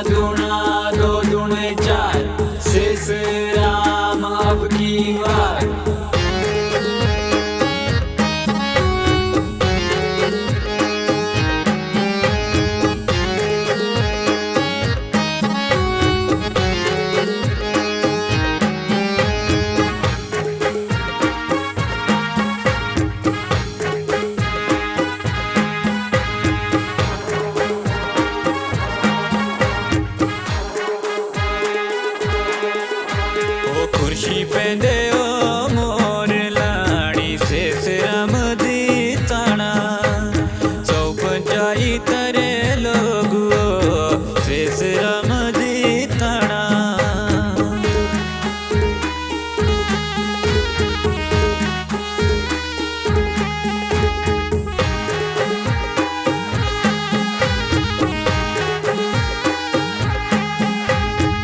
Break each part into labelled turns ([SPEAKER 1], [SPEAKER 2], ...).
[SPEAKER 1] दूना दो दूने चार, शेष राम अब की बार।
[SPEAKER 2] खुर्शी पे दे मोर लाड़ी, शेष राम दी ताना। सौ पंचाई तरे लोग शेष राम दी ताना।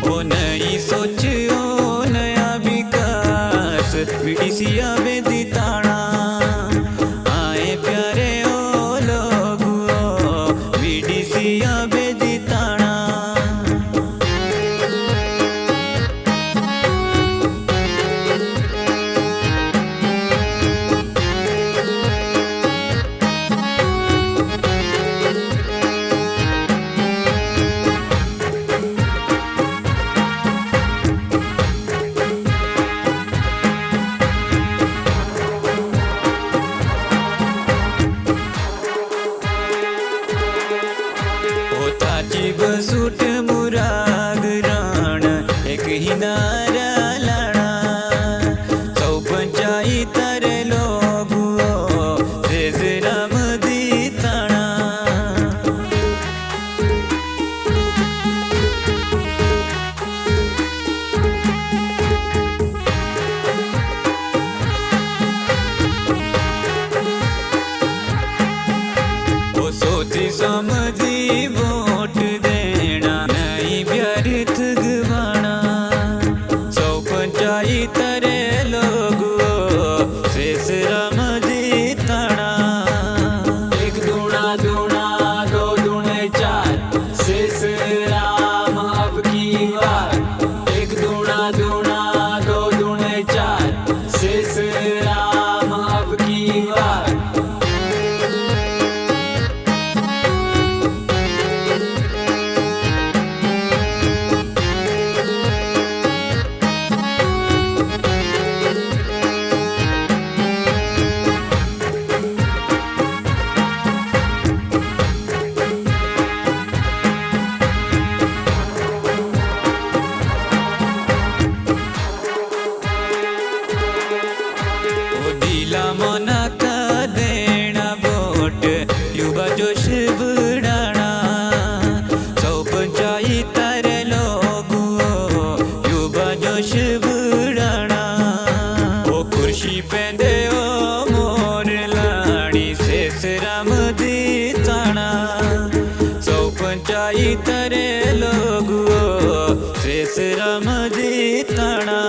[SPEAKER 2] ओ नई सोच विडिसिया बेदी ताना। आए प्यारे ओ लोग विडिसिया बेदी ताना। बसूट मुराग राण एक ही नारा लाना। सौ पंचाई तारे लोग शेष राम दी ताना। ओ सोची समझी वोट तरे लोग शेष राम दी ताना।
[SPEAKER 1] एक दूना दूना दो दूने चार, शेष राम अब की बार। एक दूना दूना दो दूने चार, शेष राम अब की बार।
[SPEAKER 2] मना का देना वोट, युवा जोश बढ़ाना। सौ पंचाई तारे लोग युवा जोश बढ़ाना। ओ खुर्शी पे दे मोर लाड़ी, शेष राम दी ताना। सौ पंचाई तारे लोग शेष राम दी ताना।